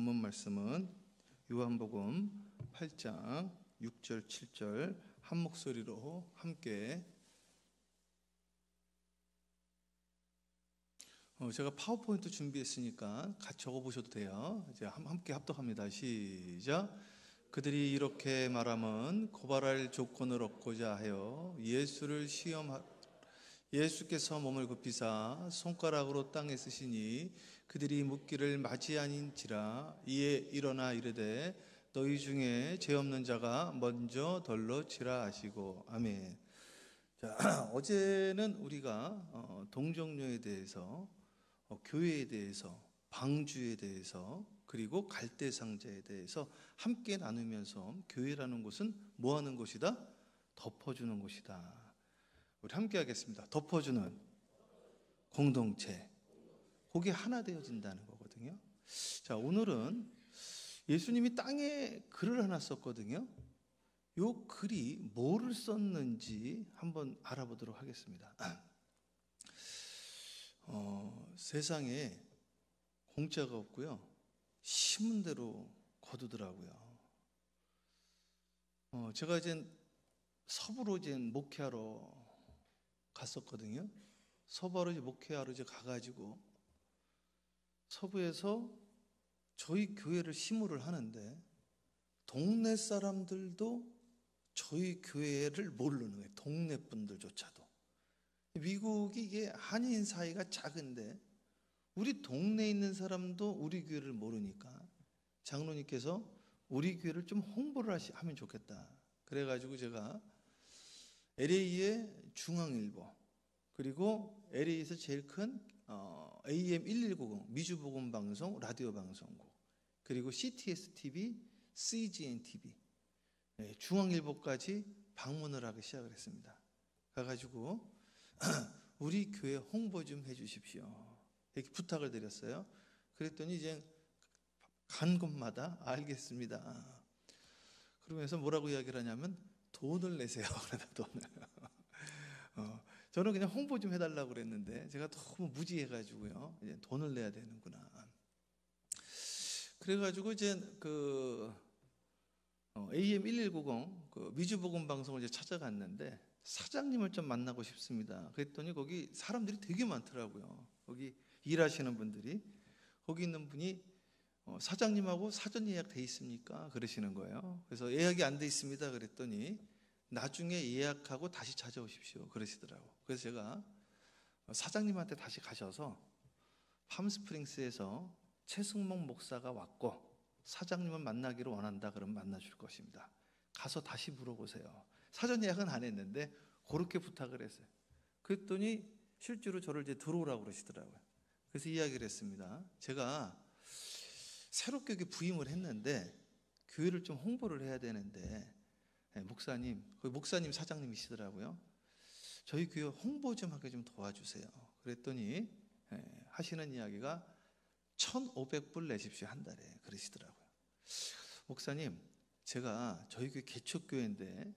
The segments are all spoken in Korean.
본문 말씀은 요한복음 8장 6절 7절 한 목소리로 함께 제가 파워포인트 준비했으니까 같이 적어보셔도 돼요. 이제 함께 합독합니다. 시작. 그들이 이렇게 말하면 고발할 조건을 얻고자 하여 예수께서 몸을 굽히사 손가락으로 땅에 쓰시니 그들이 묻기를 맞이 아닌지라. 이에 일어나 이르되 너희 중에 죄 없는 자가 먼저 덜러 치라 하시고. 아멘. 자, 어제는 우리가 동정녀에 대해서, 교회에 대해서, 방주에 대해서, 그리고 갈대상자에 대해서 함께 나누면서 교회라는 것은 뭐 하는 곳이다? 덮어주는 곳이다. 우리 함께 하겠습니다. 덮어주는 공동체. 그게 하나 되어진다는 거거든요. 자, 오늘은 예수님이 땅에 글을 하나 썼거든요. 요 글이 뭐를 썼는지 한번 알아보도록 하겠습니다. 세상에 공짜가 없고요. 신문대로 거두더라고요. 제가 이제 서부로 이제 목회하러 갔었거든요. 서부로 이제 목회하러 이제 가가지고 서부에서 저희 교회를 심호를 하는데 동네 사람들도 저희 교회를 모르는 거예요. 동네 분들조차도. 미국이 이게 한인 사이가 작은데 우리 동네에 있는 사람도 우리 교회를 모르니까 장로님께서 우리 교회를 좀 홍보를 하면 좋겠다. 그래가지고 제가 LA의 중앙일보, 그리고 LA에서 제일 큰 AM 1190 미주복음방송 라디오 방송국, 그리고 CTS TV, CGN TV, 중앙일보까지 방문을 하기 시작을 했습니다. 가가지고 우리 교회 홍보 좀 해주십시오. 이렇게 부탁을 드렸어요. 그랬더니 이제 간 곳마다 알겠습니다. 그러면서 뭐라고 이야기를 하냐면 돈을 내세요. 그러다 돈을. 저는 그냥 홍보 좀 해달라고 그랬는데 제가 너무 무지해가지고요. 이제 돈을 내야 되는구나. 그래가지고 이제 AM 1190 미주복음 방송을 이제 찾아갔는데 사장님을 좀 만나고 싶습니다. 그랬더니 거기 사람들이 되게 많더라고요. 거기 일하시는 분들이. 거기 있는 분이 사장님하고 사전 예약 돼 있습니까? 그러시는 거예요. 그래서 예약이 안 돼 있습니다. 그랬더니 나중에 예약하고 다시 찾아오십시오. 그러시더라고. 그래서 제가 사장님한테 다시 가셔서 팜스프링스에서 최승목 목사가 왔고 사장님을 만나기를 원한다. 그러면 만나줄 것입니다. 가서 다시 물어보세요. 사전 예약은 안 했는데 그렇게 부탁을 했어요. 그랬더니 실제로 저를 이제 들어오라고 그러시더라고요. 그래서 이야기를 했습니다. 제가 새롭게 부임을 했는데 교회를 좀 홍보를 해야 되는데 목사님, 목사님 사장님이시더라고요. 저희 교회 홍보 좀 하게 좀 도와주세요. 그랬더니 하시는 이야기가 1,500불 내십시오 한 달에 그러시더라고요. 목사님, 제가 저희 교회 개척교회인데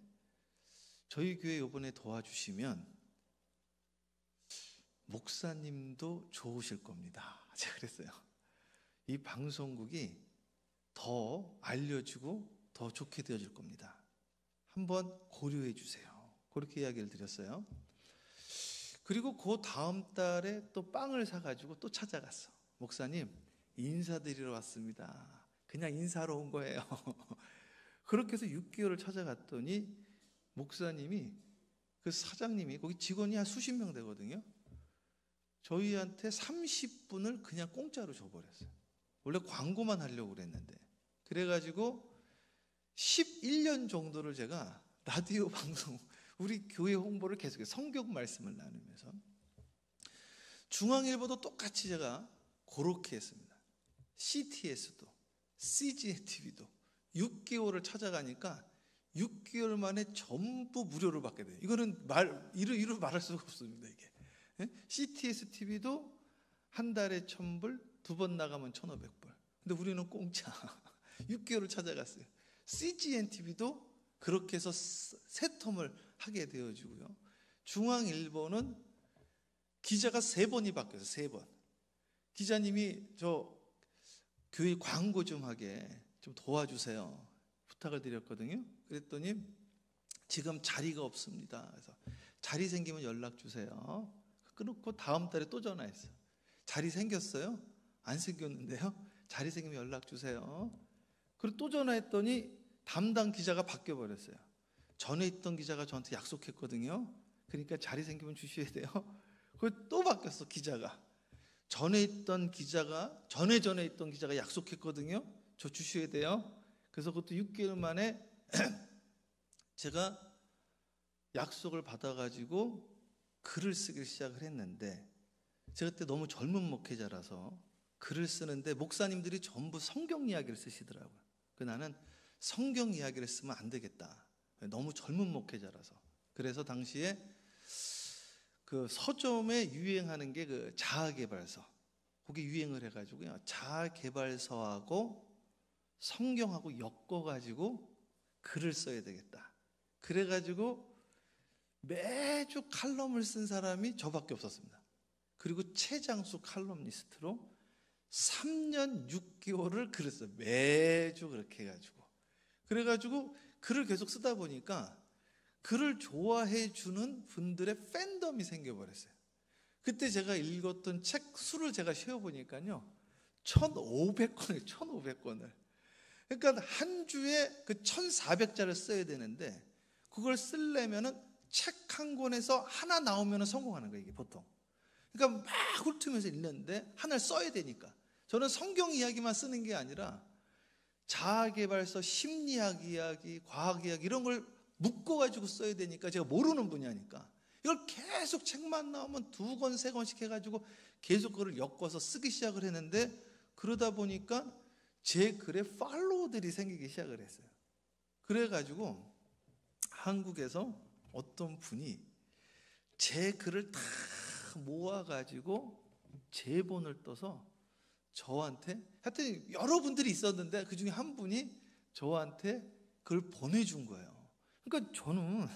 저희 교회 이번에 도와주시면 목사님도 좋으실 겁니다. 제가 그랬어요. 이 방송국이 더 알려지고 더 좋게 되어질 겁니다. 한번 고려해 주세요. 그렇게 이야기를 드렸어요. 그리고 그 다음 달에 또 빵을 사가지고 또 찾아갔어. 목사님, 인사드리러 왔습니다. 그냥 인사하러 온 거예요. 그렇게 해서 6개월을 찾아갔더니 목사님이, 그 사장님이, 거기 직원이 한 수십 명 되거든요. 저희한테 30분을 그냥 공짜로 줘버렸어요. 원래 광고만 하려고 그랬는데. 그래가지고 11년 정도를 제가 라디오 방송, 우리 교회 홍보를 계속해서 성경 말씀을 나누면서, 중앙일보도 똑같이 제가 그렇게 했습니다. CTS도, CGNTV도 6개월을 찾아가니까 6개월 만에 전부 무료로 받게 돼요. 이거는 이루 말할 수가 없습니다. 이게 CTS TV도 한 달에 1,000불, 2번 나가면 1,500불. 근데 우리는 공짜. 6개월을 찾아갔어요. CGN TV도 그렇게 해서 새 텀을 하게 되어지고요. 중앙일보는 기자가 3번이 바뀌어서 3번. 기자님이 저 교회 광고 좀 하게 좀 도와주세요. 부탁을 드렸거든요. 그랬더니 지금 자리가 없습니다. 그래서 자리 생기면 연락 주세요. 끊고 다음 달에 또 전화했어요. 자리 생겼어요? 안 생겼는데요. 자리 생기면 연락 주세요. 그리고 또 전화했더니 담당 기자가 바뀌어 버렸어요. 전에 있던 기자가 저한테 약속했거든요. 그러니까 자리 생기면 주셔야 돼요. 그리고 또 바뀌었어, 기자가. 전에 있던 기자가 전에 있던 기자가 약속했거든요. 저 주셔야 돼요. 그래서 그것도 6개월 만에 제가 약속을 받아가지고 글을 쓰기 시작을 했는데, 제가 그때 너무 젊은 목회자라서 글을 쓰는데 목사님들이 전부 성경 이야기를 쓰시더라고요. 나는 성경 이야기를 쓰면 안 되겠다. 너무 젊은 목회자라서. 그래서 당시에 그 서점에 유행하는 게 그 자아개발서, 거기 유행을 해가지고요, 자아개발서하고 성경하고 엮어가지고 글을 써야 되겠다. 그래가지고 매주 칼럼을 쓴 사람이 저밖에 없었습니다. 그리고 최장수 칼럼니스트로 3년 6개월을 글을 써요. 매주 그렇게 해가지고. 그래가지고 글을 계속 쓰다 보니까 글을 좋아해 주는 분들의 팬덤이 생겨버렸어요. 그때 제가 읽었던 책 수를 제가 세어보니까요, 1,500권을. 그러니까 한 주에 그 1,400자를 써야 되는데, 그걸 쓰려면은 책 한 권에서 하나 나오면 성공하는 거예요, 이게 보통. 그러니까 막 훑으면서 읽는데 하나를 써야 되니까. 저는 성경 이야기만 쓰는 게 아니라 자아개발서, 심리학 이야기, 과학 이야기 이런 걸 묶어가지고 써야 되니까, 제가 모르는 분야니까 이걸 계속 책만 나오면 2권, 3권씩 해가지고 계속 그걸 엮어서 쓰기 시작을 했는데, 그러다 보니까 제 글에 팔로워들이 생기기 시작을 했어요. 그래가지고 한국에서 어떤 분이 제 글을 다 모아가지고 제본을 떠서 저한테, 하여튼 여러분들이 있었는데 그 중에 한 분이 저한테 그걸 보내준 거예요. 그러니까 저는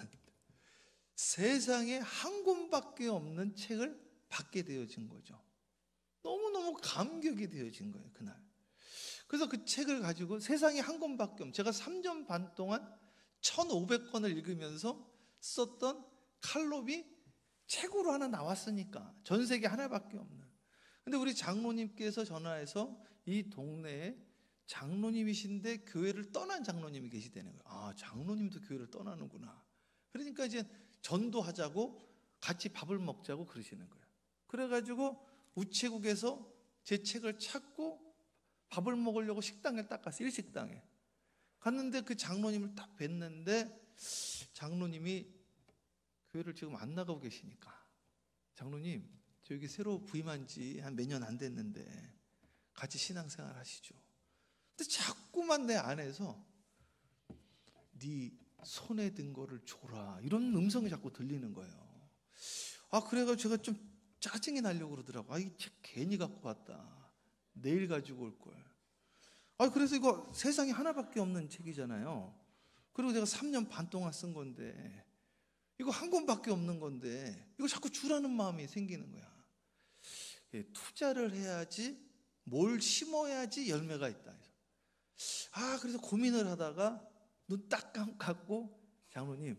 세상에 한 권밖에 없는 책을 받게 되어진 거죠. 너무너무 감격이 되어진 거예요, 그날. 그래서 그 책을 가지고, 세상에 한 권밖에 없는, 제가 3년 반 동안 1,500권을 읽으면서 썼던 칼럼이 책으로 하나 나왔으니까, 전 세계 하나밖에 없는. 근데 우리 장로님께서 전화해서 이 동네에 장로님이신데 교회를 떠난 장로님이 계시다는 거예요. 아, 장로님도 교회를 떠나는구나. 그러니까 이제 전도하자고, 같이 밥을 먹자고 그러시는 거예요. 그래가지고 우체국에서 제 책을 찾고 밥을 먹으려고 식당에 딱 갔어요. 일식당에 갔는데 그 장로님을 딱 뵀는데, 장로님이 교회를 지금 안 나가고 계시니까, 장로님, 저 여기 새로 부임한 지 한 몇 년 안 됐는데 같이 신앙생활 하시죠. 근데 자꾸만 내 안에서 네 손에 든 거를 줘라, 이런 음성이 자꾸 들리는 거예요. 아, 그래가지고 제가 좀 짜증이 나려고 그러더라고. 아, 이 책 괜히 갖고 왔다. 내일 가지고 올 걸. 아, 그래서 이거 세상에 하나밖에 없는 책이잖아요. 그리고 제가 3년 반 동안 쓴 건데, 이거 한 권밖에 없는 건데 이거 자꾸 주라는 마음이 생기는 거야. 예, 투자를 해야지, 뭘 심어야지 열매가 있다. 그래서 고민을 하다가 눈 딱 감고, 장로님,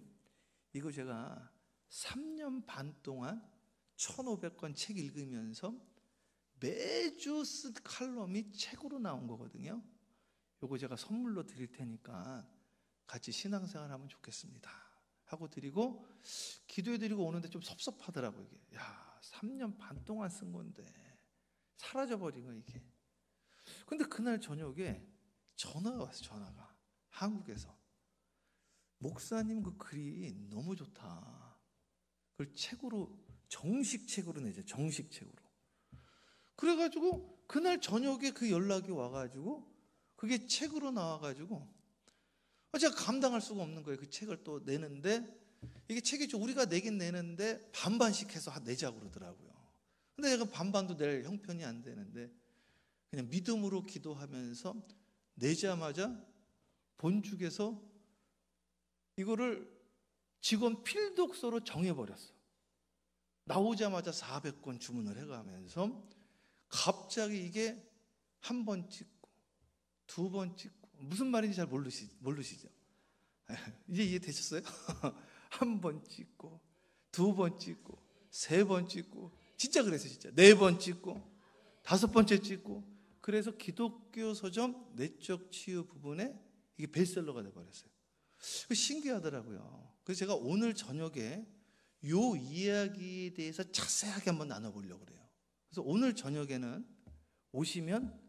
이거 제가 3년 반 동안 1,500권 책 읽으면서 매주 쓴 칼럼이 책으로 나온 거거든요. 요거 제가 선물로 드릴 테니까 같이 신앙생활 하면 좋겠습니다 하고 드리고, 기도해드리고 오는데 좀 섭섭하더라고요. 이게, 야, 3년 반 동안 쓴 건데 사라져버린 거 이게. 근데 그날 저녁에 전화가 왔어요. 전화가, 한국에서. 목사님 그 글이 너무 좋다. 그걸 책으로, 정식 책으로 내죠. 정식 책으로. 그래가지고 그날 저녁에 그 연락이 와가지고 그게 책으로 나와가지고, 제가 감당할 수가 없는 거예요. 그 책을 또 내는데, 이게 책이 우리가 내긴 내는데 반반씩 해서 내자고 그러더라고요. 근데 제가 반반도 낼 형편이 안 되는데, 그냥 믿음으로 기도하면서 내자마자 본죽에서 이거를 직원 필독서로 정해버렸어. 나오자마자 400권 주문을 해가면서 갑자기 이게 한 번 찍고 두 번 찍고, 무슨 말인지 잘 모르시죠? 이제 이해되셨어요? 한 번 찍고, 두 번 찍고, 세 번 찍고, 진짜 그랬어요. 진짜 4번 찍고, 5번째 찍고. 그래서 기독교 서점 내적 치유 부분에 이게 베스트셀러가 돼버렸어요. 신기하더라고요. 그래서 제가 오늘 저녁에 요 이야기에 대해서 자세하게 한번 나눠보려고 그래요. 그래서 오늘 저녁에는 오시면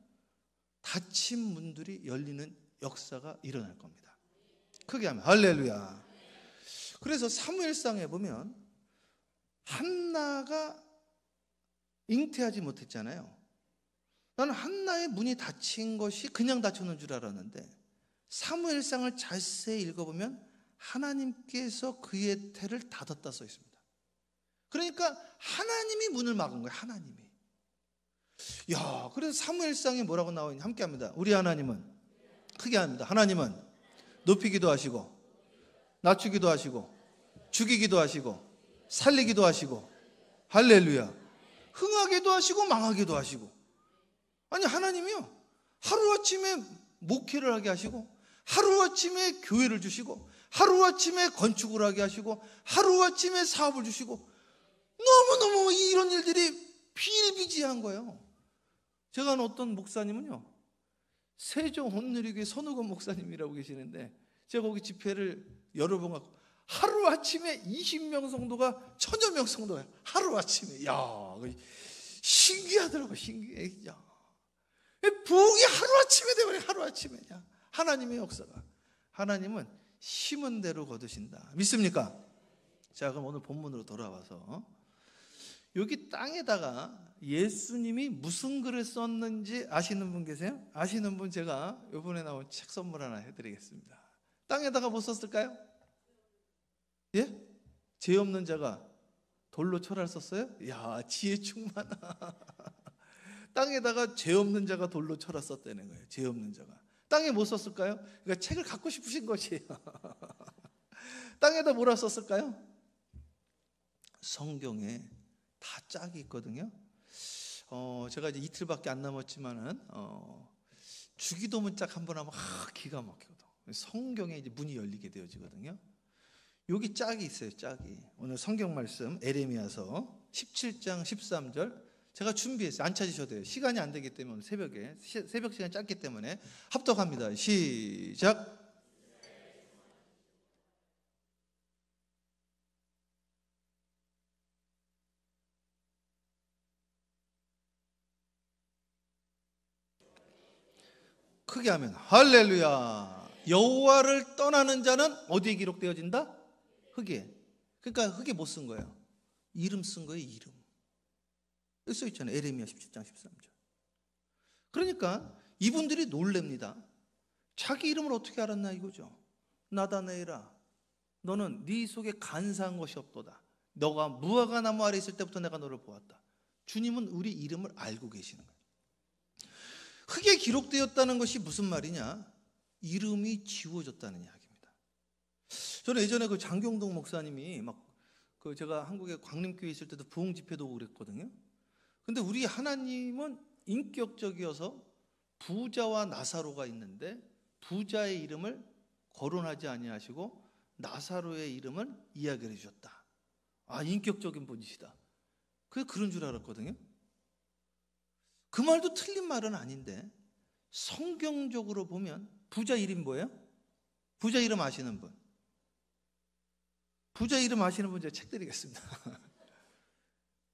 닫힌 문들이 열리는 역사가 일어날 겁니다. 크게 하면 할렐루야. 그래서 사무엘상에 보면 한나가 잉태하지 못했잖아요. 나는 한나의 문이 닫힌 것이 그냥 닫혔는 줄 알았는데 사무엘상을 자세히 읽어보면 하나님께서 그의 태를 닫았다 써 있습니다. 그러니까 하나님이 문을 막은 거예요. 하나님이. 야, 그래서 사무엘상에 뭐라고 나와 있냐? 함께 합니다. 우리 하나님은, 크게 합니다. 하나님은 높이기도 하시고 낮추기도 하시고 죽이기도 하시고 살리기도 하시고 할렐루야, 흥하기도 하시고 망하기도 하시고. 아니, 하나님이요, 하루아침에 목회를 하게 하시고 하루아침에 교회를 주시고 하루아침에 건축을 하게 하시고 하루아침에 사업을 주시고, 너무너무 이런 일들이 비일비재한 거예요. 제가 아는 어떤 목사님은요, 세종 온누리교회 선우건 목사님이라고 계시는데 제가 거기 집회를 여러 번 가고 하루아침에 20명 성도가 1000여 명 성도가 하루아침에. 야, 신기하더라고요. 신기해. 야, 부흥이 하루아침에 되버려. 하루아침에. 야, 하나님의 역사가. 하나님은 심은 대로 거두신다. 믿습니까? 자, 그럼 오늘 본문으로 돌아와서 여기 땅에다가 예수님이 무슨 글을 썼는지 아시는 분 계세요? 아시는 분 제가 이번에 나온 책 선물 하나 해드리겠습니다. 땅에다가 뭐 썼을까요? 예? 죄 없는 자가 돌로 철을 썼어요? 야, 지혜 충만하. 땅에다가 죄 없는 자가 돌로 철을 썼다는 거예요. 죄 없는 자가. 땅에 뭐 썼을까요? 그러니까 책을 갖고 싶으신 것이에요. 땅에다 뭐라 썼을까요? 성경에 다 짝이 있거든요. 제가 이제 이틀밖에 안 남았지만은 주기도문 짝 한번 하면 기가 막히거든. 성경에 이제 문이 열리게 되어지거든요. 여기 짝이 있어요. 짝이. 오늘 성경 말씀 에레미야서 17장 13절 제가 준비했어요. 안 찾으셔도 돼요. 시간이 안 되기 때문에 새벽에 새벽 시간이 짧기 때문에 합독합니다. 시작. 크게 하면 할렐루야. 여호와를 떠나는 자는 어디에 기록되어진다? 흙에. 그러니까 흙에 못 쓴 거예요. 이름 쓴 거예요. 이름. 여기 써 있잖아요. 에레미야 17장 13절. 그러니까 이분들이 놀랍니다. 자기 이름을 어떻게 알았나 이거죠. 나다네이라, 너는 네 속에 간사한 것이 없도다. 너가 무화과 나무 아래 있을 때부터 내가 너를 보았다. 주님은 우리 이름을 알고 계시는 거예요. 흙에 기록되었다는 것이 무슨 말이냐? 이름이 지워졌다는 이야기입니다. 저는 예전에 그 장경동 목사님이 제가 한국에 광림교회 있을 때도 부흥 집회도 오고 그랬거든요. 근데 우리 하나님은 인격적이어서 부자와 나사로가 있는데 부자의 이름을 거론하지 아니하시고 나사로의 이름을 이야기를 해주셨다. 아, 인격적인 분이시다. 그런 줄 알았거든요. 그 말도 틀린 말은 아닌데 성경적으로 보면 부자 이름 뭐예요? 부자 이름 아시는 분? 부자 이름 아시는 분 제가 책 드리겠습니다.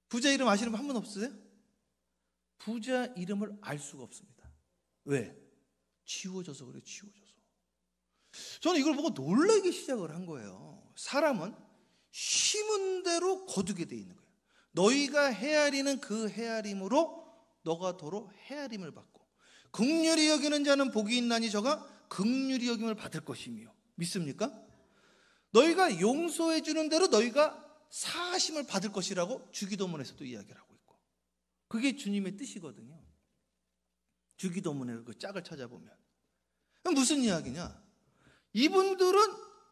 부자 이름 아시는 분 한 분 없으세요? 부자 이름을 알 수가 없습니다. 왜? 지워져서 그래요. 지워져서. 저는 이걸 보고 놀라기 시작을 한 거예요. 사람은 심은 대로 거두게 돼 있는 거예요. 너희가 헤아리는 그 헤아림으로 너가 도로 헤아림을 받고 긍휼히 여기는 자는 복이 있나니 저가 긍휼히 여김을 받을 것이며. 믿습니까? 너희가 용서해 주는 대로 너희가 사하심을 받을 것이라고 주기도문에서도 이야기를 하고 있고, 그게 주님의 뜻이거든요. 주기도문의 그 짝을 찾아보면 무슨 이야기냐? 이분들은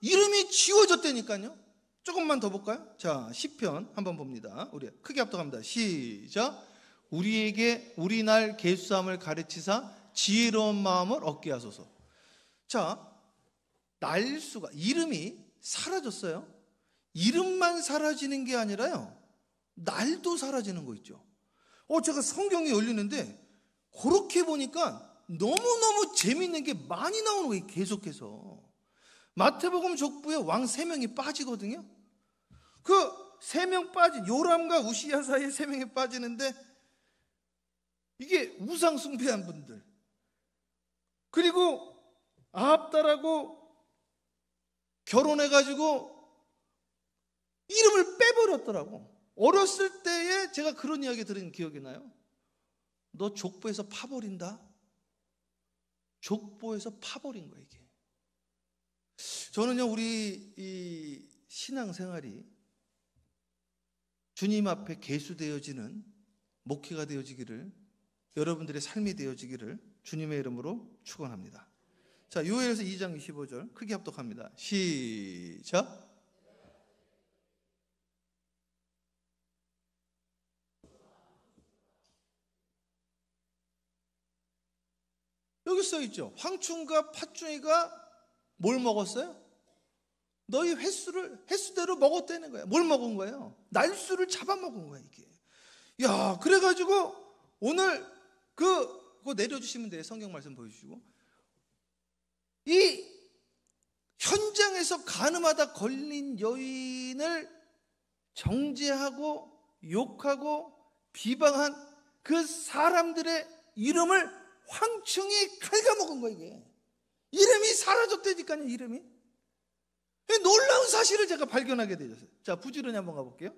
이름이 지워졌다니까요. 조금만 더 볼까요? 자, 시편 한번 봅니다. 우리 크게 합독합니다. 시작. 우리에게 우리 날 계수함을 가르치사 지혜로운 마음을 얻게 하소서. 자, 날수가, 이름이 사라졌어요. 이름만 사라지는 게 아니라요, 날도 사라지는 거 있죠. 제가 성경이 열리는데 그렇게 보니까 너무너무 재밌는 게 많이 나오는 거예요. 계속해서 마태복음 족부에 왕 3명이 빠지거든요. 그 3명 빠진, 요람과 우시야 사이에 3명이 빠지는데 이게 우상 숭배한 분들, 그리고 아합달하고 결혼해가지고 이름을 빼버렸더라고. 어렸을 때에 제가 그런 이야기 들은 기억이 나요. 너 족보에서 파버린다? 족보에서 파버린 거예요, 이게. 저는요, 우리 이 신앙생활이 주님 앞에 계수되어지는 목회가 되어지기를, 여러분들의 삶이 되어지기를 주님의 이름으로 축원합니다. 자, 요엘에서 2장 25절 크게 합독합니다. 시작. 여기 써있죠. 황충과 팥중이가 뭘 먹었어요? 너희 횟수대로 먹었다는 거예요. 뭘 먹은 거예요? 날수를 잡아먹은 거예요, 이게. 야, 그래가지고 오늘 그거 내려주시면 돼요. 성경 말씀 보여주시고. 이 현장에서 간음하다 걸린 여인을 정죄하고 욕하고 비방한 그 사람들의 이름을 황충이 갉아먹은 거예요, 이게. 이름이 사라졌다니까요, 이름이. 놀라운 사실을 제가 발견하게 되었어요. 자, 부지런히 한번 가볼게요.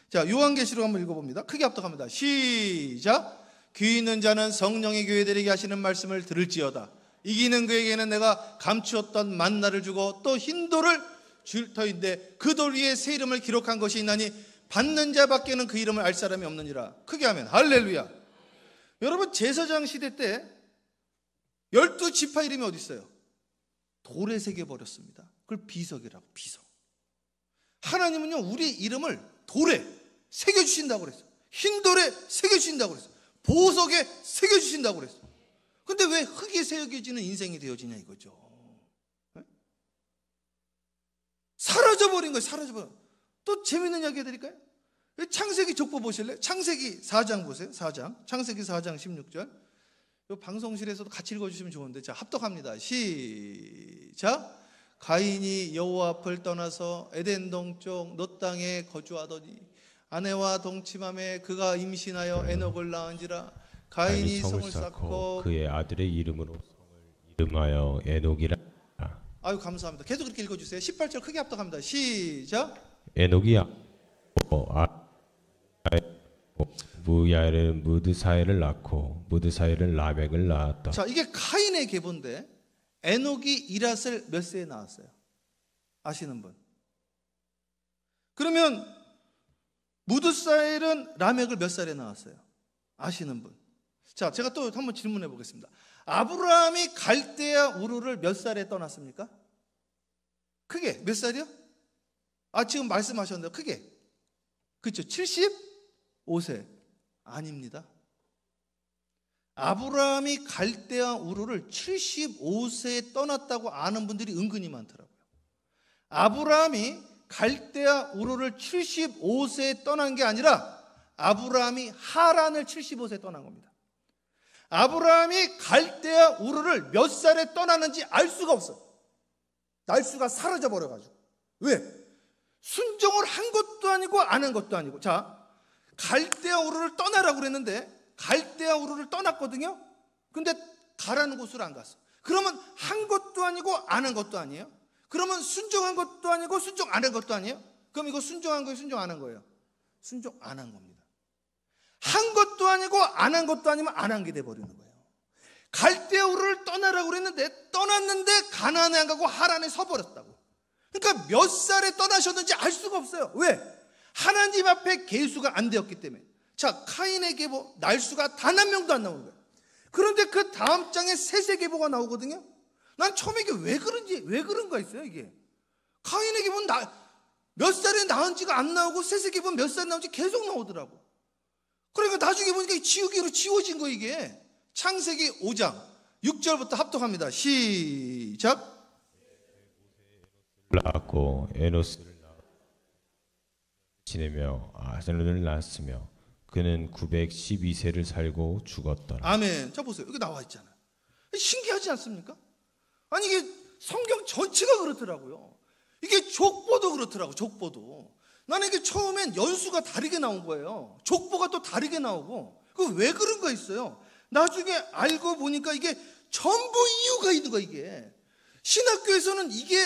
자, 요한계시록 한번 읽어봅니다. 크게 합독합니다. 시작. 귀 있는 자는 성령의 교회들에게 하시는 말씀을 들을지어다. 이기는 그에게는 내가 감추었던 만나를 주고 또 흰 돌을 줄 터인데 그 돌 위에 새 이름을 기록한 것이 있나니 받는 자밖에는 그 이름을 알 사람이 없느니라. 크게 하면 할렐루야. 여러분, 제사장 시대 때 12지파 이름이 어디 있어요? 돌에 새겨버렸습니다. 그걸 비석이라고, 비석. 하나님은요, 우리 이름을 돌에 새겨주신다고 그랬어요. 흰 돌에 새겨주신다고 그랬어요. 보석에 새겨주신다고 그랬어요. 근데 왜 흙에 새겨지는 인생이 되어지냐 이거죠. 네? 사라져버린 거예요. 사라져버린. 또 재밌는 이야기 해드릴까요? 창세기 족보 보실래요? 창세기 4장 보세요. 4장. 창세기 4장 16절. 이 방송실에서도 같이 읽어주시면 좋은데, 자, 합독합니다. 시작. 가인이 여호와 앞을 떠나서 에덴 동쪽 롯 땅에 거주하더니 아내와 동침함에 그가 임신하여 에녹을 낳은지라. 가인이 성을 쌓고 그의 아들의 이름으로 성을 이름하여 에녹이라. 아유, 감사합니다. 계속 그렇게 읽어주세요. 18절 크게 합독합니다. 시작. 에녹이 무야엘은 무드사엘을 낳고 무드사엘은 라멕을 낳았다. 자, 이게 가인의 계보인데 에녹이 이랏을 몇 세에 낳았어요? 아시는 분? 그러면 무드사엘은 라멕을 몇 살에 낳았어요? 아시는 분? 자, 제가 또 한번 질문해 보겠습니다. 아브라함이 갈대아 우르를 몇 살에 떠났습니까? 크게 몇 살이요? 지금 말씀하셨는데 크게. 그렇죠? 75세. 아닙니다. 아브라함이 갈대아 우르를 75세에 떠났다고 아는 분들이 은근히 많더라고요. 아브라함이 갈대아 우르를 75세에 떠난 게 아니라 아브라함이 하란을 75세에 떠난 겁니다. 아브라함이 갈대아 우르를 몇 살에 떠나는지 알 수가 없어요. 날수가 사라져 버려가지고. 왜? 순종을 한 것도 아니고 안 한 것도 아니고. 자, 갈대아 우르를 떠나라고 그랬는데 갈대아 우르를 떠났거든요. 근데 가라는 곳으로 안 갔어. 그러면 한 것도 아니고 안 한 것도 아니에요? 그러면 순종한 것도 아니고 순종 안 한 것도 아니에요? 그럼 이거 순종한 거예요, 순종 안 한 거예요? 순종 안 한 겁니다. 한 것도 아니고 안 한 것도 아니면 안 한 게 돼버리는 거예요. 갈대아 우르를 떠나라고 그랬는데 떠났는데 가나안에 안 가고 하란에 서버렸다고. 그러니까 몇 살에 떠나셨는지 알 수가 없어요. 왜? 하나님 앞에 계수가 안 되었기 때문에. 자, 카인의 계보 날수가 단 한 명도 안 나오는 거예요. 그런데 그 다음 장에 셋의 계보가 나오거든요. 난 처음에 이게 왜 그런가 했어요, 이게. 카인의 계보는 몇 살에 낳은지가 안 나오고 셋의 계보는 몇 살에 나온지 계속 나오더라고. 그러니까 나중에 보니까 지우개로 지워진 거 이게. 창세기 5장 6절부터 합독합니다. 시작. 낳았고 에노스를 지내며 아셀론을 낳았으며 그는 912세를 살고 죽었더라. 아멘. 자 보세요. 여기 나와 있잖아요. 신기하지 않습니까? 아니 이게 성경 전체가 그렇더라고요. 이게 족보도 그렇더라고. 족보도. 나는 이게 처음엔 연수가 다르게 나온 거예요. 족보가 또 다르게 나오고. 그 왜 그런 거 있어요? 나중에 알고 보니까 이게 전부 이유가 있는 거야. 이게 신학교에서는 이게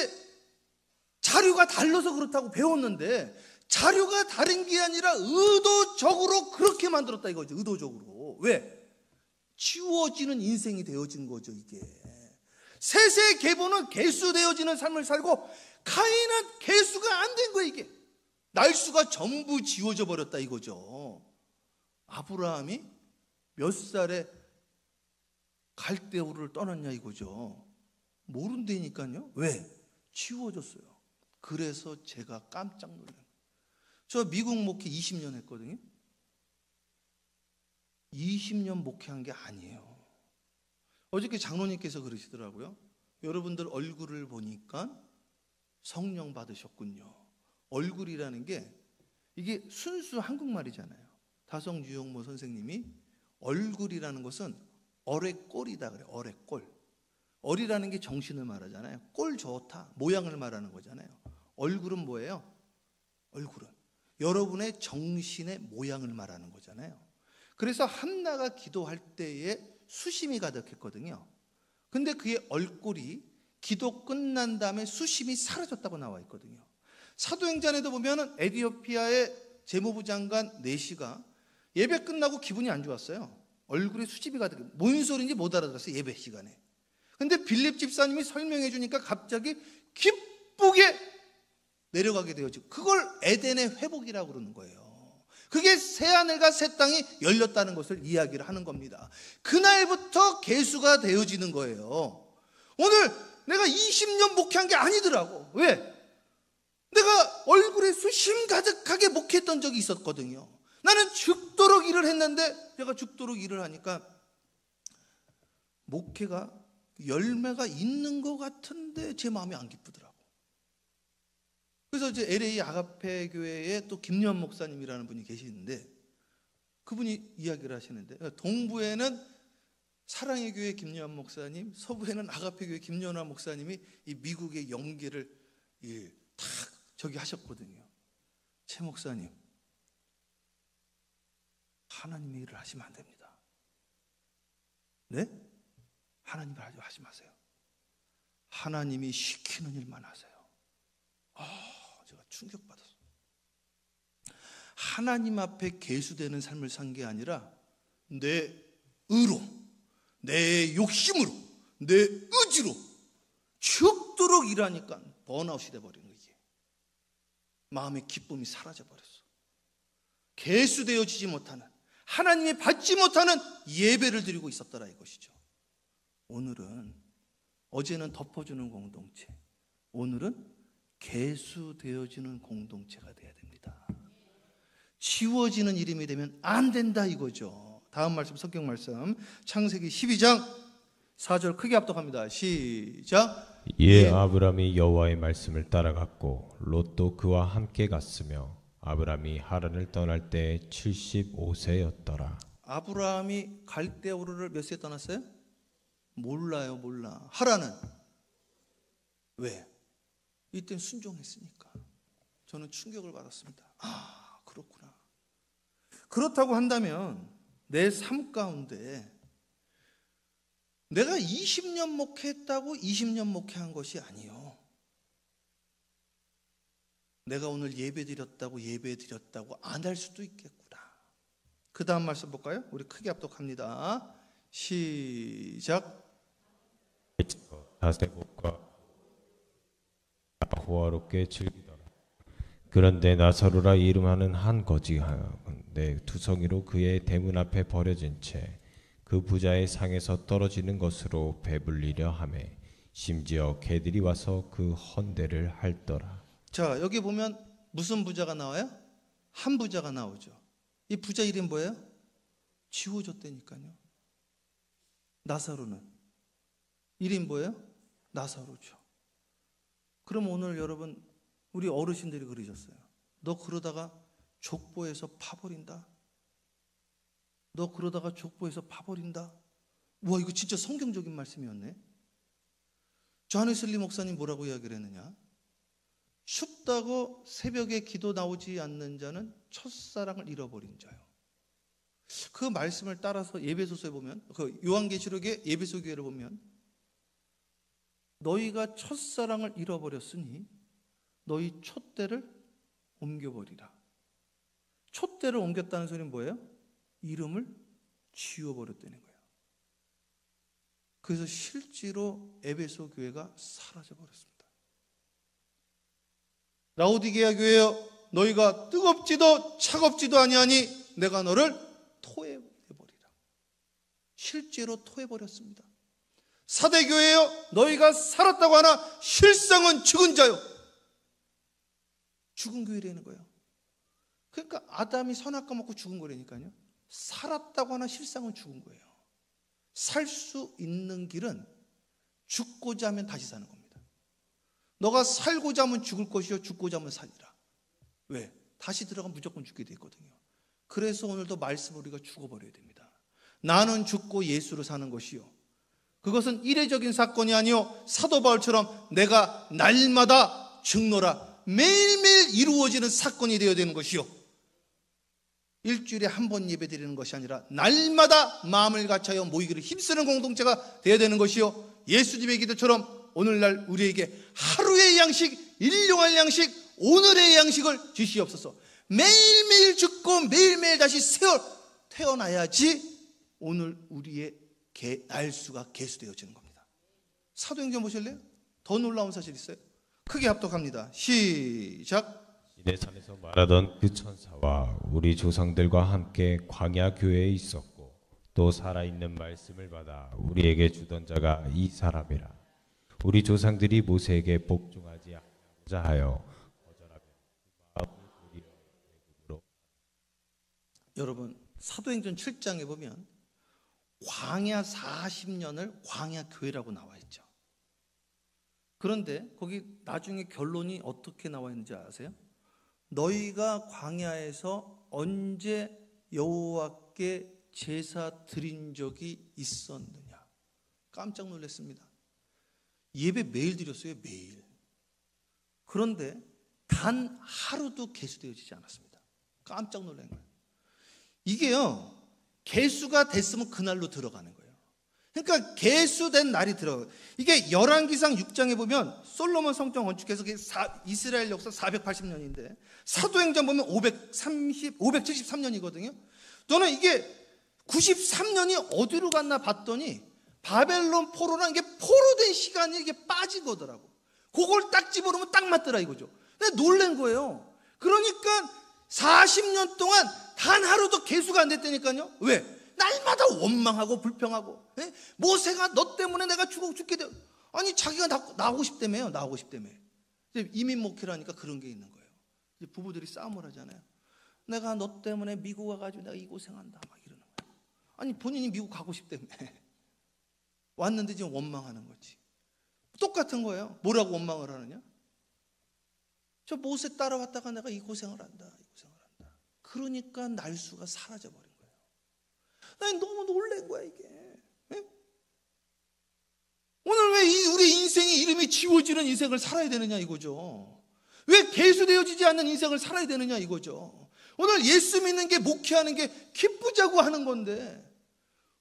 자료가 달라서 그렇다고 배웠는데 자료가 다른 게 아니라 의도적으로 그렇게 만들었다 이거죠. 의도적으로. 왜? 치워지는 인생이 되어진 거죠. 이게 셋의 계보는 계수되어지는 삶을 살고 가인은 계수가 안 된 거예요. 이게 날수가 전부 지워져 버렸다 이거죠. 아브라함이 몇 살에 갈대우를 떠났냐 이거죠. 모른다니까요. 왜? 지워졌어요. 그래서 제가 깜짝 놀랐어요. 저 미국 목회 20년 했거든요. 20년 목회한 게 아니에요. 어저께 장로님께서 그러시더라고요. 여러분들 얼굴을 보니까 성령 받으셨군요. 얼굴이라는 게 이게 순수 한국말이잖아요. 다성 유영모 선생님이 얼굴이라는 것은 어의 꼴이다 그래요. 어의 꼴. 얼이라는 게 정신을 말하잖아요. 꼴 좋다. 모양을 말하는 거잖아요. 얼굴은 뭐예요? 얼굴은 여러분의 정신의 모양을 말하는 거잖아요. 그래서 한나가 기도할 때에 수심이 가득했거든요. 근데 그의 얼굴이 기도 끝난 다음에 수심이 사라졌다고 나와 있거든요. 사도행전에도 보면은 에티오피아의 재무부 장관 네시가 예배 끝나고 기분이 안 좋았어요. 얼굴에 수십이 가득해. 뭔 소리인지 못 알아들었어요. 예배 시간에. 근데 빌립 집사님이 설명해 주니까 갑자기 기쁘게 내려가게 되었죠. 그걸 에덴의 회복이라고 그러는 거예요. 그게 새하늘과 새 땅이 열렸다는 것을 이야기를 하는 겁니다. 그날부터 계수가 되어지는 거예요. 오늘 내가 20년 목회한 게 아니더라고. 왜? 내가 얼굴에 수심 가득하게 목회했던 적이 있었거든요. 나는 죽도록 일을 했는데 제가 죽도록 일을 하니까 목회가 열매가 있는 것 같은데 제 마음이 안 기쁘더라고. 그래서 이제 LA 아가페 교회에 또 김요한 목사님이라는 분이 계시는데 그분이 이야기를 하시는데 동부에는 사랑의 교회 김요한 목사님, 서부에는 아가페 교회 김요한 목사님이 이 미국의 연계를 탁 저기 하셨거든요. 최 목사님, 하나님의 일을 하시면 안 됩니다. 네? 하나님을 하지 마세요. 하나님이 시키는 일만 하세요. 제가 충격받았어요. 하나님 앞에 계수되는 삶을 산 게 아니라 내 의로, 내 욕심으로, 내 의지로 죽도록 일하니까 번아웃이 돼버린 거예요. 마음의 기쁨이 사라져버렸어. 계수되어지지 못하는, 하나님이 받지 못하는 예배를 드리고 있었더라 이것이죠. 오늘은, 어제는 덮어주는 공동체, 오늘은 계수되어지는 공동체가 돼야 됩니다. 지워지는 이름이 되면 안 된다 이거죠. 다음 말씀, 성경 말씀 창세기 12장 4절 크게 합독합니다. 시작. 이에 아브람이 여호와의 말씀을 따라갔고 롯도 그와 함께 갔으며 아브람이 하란을 떠날 때 75세였더라. 아브라함이 갈대우르를 몇 세에 떠났어요? 몰라요. 몰라. 하란은 왜? 이땐 순종했으니까. 저는 충격을 받았습니다. 그렇구나. 그렇다고 한다면 내 삶 가운데 내가 20년 목회했다고 20년 목회한 것이 아니요. 내가 오늘 예배 드렸다고 안 할 수도 있겠구나. 그 다음 말씀 볼까요? 우리 크게 합독합니다. 시작. 다세복과 호화롭게 즐기더라. 그런데 나사로라 이름하는 한 거지하는데 투성이로 그의 대문 앞에 버려진 채 그 부자의 상에서 떨어지는 것으로 배불리려 하매 심지어 개들이 와서 그 헌대를 핥더라. 자, 여기 보면 무슨 부자가 나와요? 한 부자가 나오죠. 이 부자 이름 뭐예요? 지워졌다니까요. 나사로는 이름이 뭐예요? 나사로죠. 그럼 오늘 여러분, 우리 어르신들이 그러셨어요. 너 그러다가 족보에서 파버린다. 너 그러다가 족보에서 파버린다. 우와, 이거 진짜 성경적인 말씀이었네. 조하네슬리 목사님 뭐라고 이야기를 했느냐? 춥다고 새벽에 기도 나오지 않는 자는 첫사랑을 잃어버린 자요. 그 말씀을 따라서 예배소서에 보면, 그 요한계시록의 예배소 교회를 보면, 너희가 첫사랑을 잃어버렸으니 너희 촛대를 옮겨버리라. 촛대를 옮겼다는 소리는 뭐예요? 이름을 지워버렸다는 거예요. 그래서 실제로 에베소 교회가 사라져버렸습니다. 라오디게아 교회여, 너희가 뜨겁지도 차갑지도 아니하니 내가 너를 토해버리라. 실제로 토해버렸습니다. 사대교회여, 너희가 살았다고 하나 실상은 죽은 자요. 죽은 교회라는 거예요. 그러니까 아담이 선악과 먹고 죽은 거라니까요. 살았다고 하나 실상은 죽은 거예요. 살 수 있는 길은 죽고자 하면 다시 사는 겁니다. 너가 살고자 하면 죽을 것이요 죽고자 하면 살리라. 왜? 다시 들어가면 무조건 죽게 돼 있거든요. 그래서 오늘도 말씀을 우리가 죽어버려야 됩니다. 나는 죽고 예수로 사는 것이요, 그것은 이례적인 사건이 아니요 사도 바울처럼 내가 날마다 죽노라 매일매일 이루어지는 사건이 되어야 되는 것이요, 일주일에 한 번 예배드리는 것이 아니라 날마다 마음을 같이하여 모이기를 힘쓰는 공동체가 되어야 되는 것이요, 예수님의 기도처럼 오늘날 우리에게 하루의 양식, 일용할 양식, 오늘의 양식을 주시옵소서. 매일매일 죽고 매일매일 다시 태어나야지 오늘 우리의 날수가 계수되어지는 겁니다. 사도행전 보실래요? 더 놀라운 사실 있어요. 크게 합독합니다. 시작. 시내산에서 말하던 그 천사와 우리 조상들과 함께 광야 교회에 있었고 또 살아있는 말씀을 받아 우리에게 주던 자가 이 사람이라. 우리 조상들이 모세에게 복종하지 않고자 하여 거절하며 마음을 도리어 애굽으로. 여러분, 사도행전 7장에 보면 광야 40년을 광야 교회라고 나와 있죠. 그런데 거기 나중에 결론이 어떻게 나와 있는지 아세요? 너희가 광야에서 언제 여호와께 제사 드린 적이 있었느냐? 깜짝 놀랐습니다. 예배 매일 드렸어요, 매일. 그런데 단 하루도 계수되어지지 않았습니다. 깜짝 놀란 거예요. 이게요, 계수가 됐으면 그날로 들어가는 거예요. 그러니까 계수된 날이 들어가요. 이게 열왕기상 6장에 보면 솔로몬 성전 건축해서 이스라엘 역사 480년인데 사도행전 보면 573년이거든요. 저는 이게 93년이 어디로 갔나 봤더니 바벨론 포로랑 이게 포로된 시간이 이게 빠지거더라고. 그걸 딱 집어넣으면 딱 맞더라 이거죠. 근데 놀란 거예요. 그러니까 40년 동안 단 하루도 계수가 안 됐다니까요. 왜? 날마다 원망하고 불평하고, 모세가 너 때문에 내가 죽게 돼. 아니 자기가 나오고 싶다며요. 나오고 싶다며. 이민 목회라니까 그런 게 있는 거예요. 이제 부부들이 싸움을 하잖아요. 내가 너 때문에 미국 와가지고 내가 이 고생한다 막 이러는 거예요. 아니 본인이 미국 가고 싶다며. 왔는데 지금 원망하는 거지. 똑같은 거예요. 뭐라고 원망을 하느냐? 저 모세 따라왔다가 내가 이 고생을 한다. 이 고생을 한다. 그러니까 날수가 사라져버린 거예요. 난 너무 놀란 거야 이게. 네? 오늘 왜 우리 인생의 이름이 지워지는 인생을 살아야 되느냐 이거죠. 왜 계수되어지지 않는 인생을 살아야 되느냐 이거죠. 오늘 예수 믿는 게, 목회하는 게 기쁘자고 하는 건데,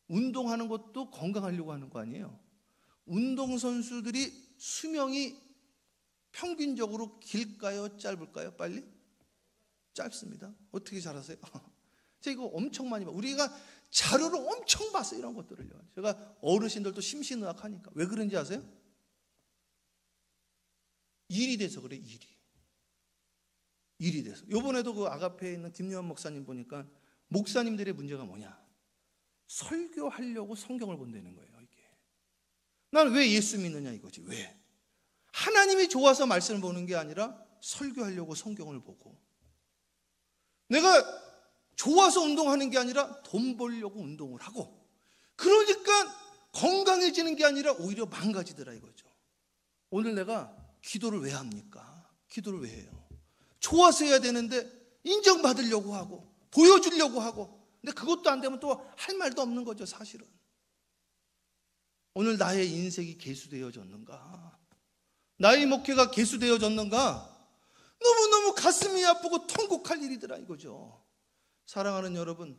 운동하는 것도 건강하려고 하는 거 아니에요. 운동선수들이 수명이 평균적으로 길까요? 짧을까요? 빨리? 짧습니다. 어떻게 잘하세요? 제가 이거 엄청 많이 봐요. 우리가 자료를 엄청 봤어요. 이런 것들을요. 제가 어르신들도 심신의학 하니까. 왜 그런지 아세요? 일이 돼서 그래. 일이 돼서. 요번에도 그 아가페에 있는 김요한 목사님 보니까 목사님들의 문제가 뭐냐? 설교하려고 성경을 본다는 거예요. 이게. 난 왜 예수 믿느냐 이거지. 왜? 하나님이 좋아서 말씀을 보는 게 아니라 설교하려고 성경을 보고, 내가 좋아서 운동하는 게 아니라 돈 벌려고 운동을 하고, 그러니까 건강해지는 게 아니라 오히려 망가지더라 이거죠. 오늘 내가 기도를 왜 합니까? 기도를 왜 해요? 좋아서 해야 되는데 인정받으려고 하고 보여주려고 하고, 근데 그것도 안 되면 또 할 말도 없는 거죠 사실은. 오늘 나의 인생이 개수되어졌는가? 나의 목회가 개수되어졌는가? 너무너무 가슴이 아프고 통곡할 일이더라 이거죠. 사랑하는 여러분,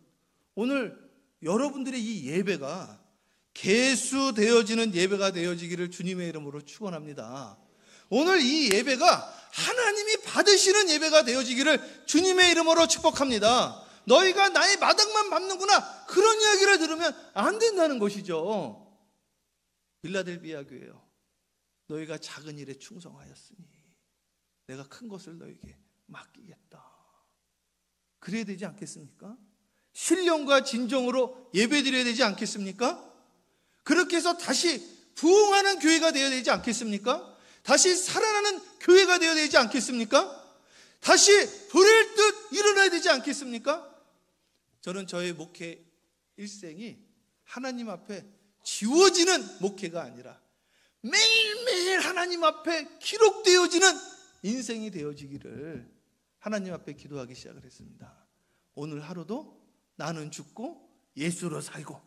오늘 여러분들의 이 예배가 개수되어지는 예배가 되어지기를 주님의 이름으로 축원합니다. 오늘 이 예배가 하나님이 받으시는 예배가 되어지기를 주님의 이름으로 축복합니다. 너희가 나의 마당만 밟는구나, 그런 이야기를 들으면 안 된다는 것이죠. 빌라델비아 교회요, 너희가 작은 일에 충성하였으니 내가 큰 것을 너에게 맡기겠다. 그래야 되지 않겠습니까? 신령과 진정으로 예배드려야 되지 않겠습니까? 그렇게 해서 다시 부흥하는 교회가 되어야 되지 않겠습니까? 다시 살아나는 교회가 되어야 되지 않겠습니까? 다시 부를 듯 일어나야 되지 않겠습니까? 저는 저의 목회 일생이 하나님 앞에 지워지는 목회가 아니라 매일매일 하나님 앞에 기록되어지는 인생이 되어지기를 하나님 앞에 기도하기 시작을 했습니다. 오늘 하루도 나는 죽고 예수로 살고,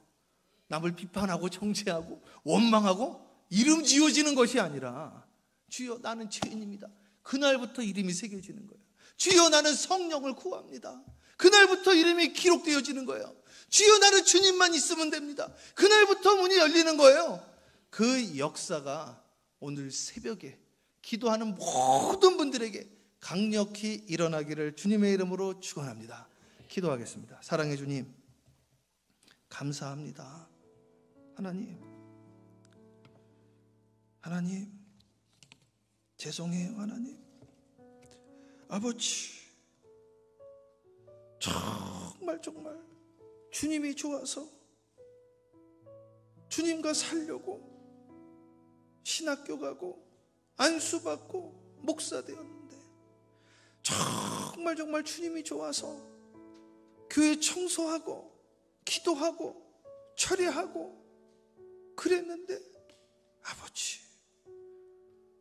남을 비판하고 정죄하고 원망하고 이름 지어지는 것이 아니라, 주여 나는 죄인입니다. 그날부터 이름이 새겨지는 거예요. 주여 나는 성령을 구합니다. 그날부터 이름이 기록되어지는 거예요. 주여 나는 주님만 있으면 됩니다. 그날부터 문이 열리는 거예요. 그 역사가 오늘 새벽에 기도하는 모든 분들에게 강력히 일어나기를 주님의 이름으로 축원합니다. 기도하겠습니다. 사랑의 주님, 감사합니다. 하나님 죄송해요. 하나님 아버지, 정말 주님이 좋아서 주님과 살려고 신학교 가고 안수 받고 목사 되었는데, 정말 주님이 좋아서 교회 청소하고 기도하고 철회하고 그랬는데, 아버지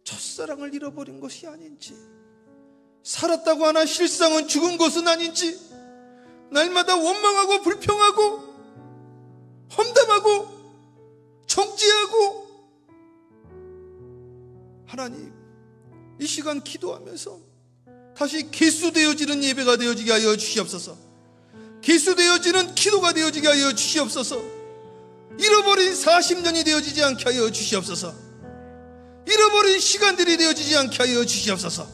첫사랑을 잃어버린 것이 아닌지, 살았다고 하나 실상은 죽은 것은 아닌지, 날마다 원망하고 불평하고 험담하고 정죄하고, 하나님 이 시간 기도하면서 다시 개수되어지는 예배가 되어지게 하여 주시옵소서. 개수되어지는 기도가 되어지게 하여 주시옵소서. 잃어버린 40년이 되어지지 않게 하여 주시옵소서. 잃어버린 시간들이 되어지지 않게 하여 주시옵소서.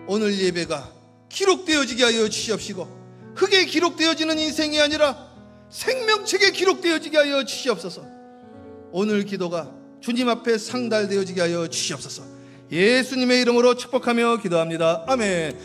오늘 예배가 기록되어지게 하여 주시옵시고, 흙에 기록되어지는 인생이 아니라 생명책에 기록되어지게 하여 주시옵소서. 오늘 기도가 주님 앞에 상달되어지게 하여 주시옵소서. 예수님의 이름으로 축복하며 기도합니다. 아멘.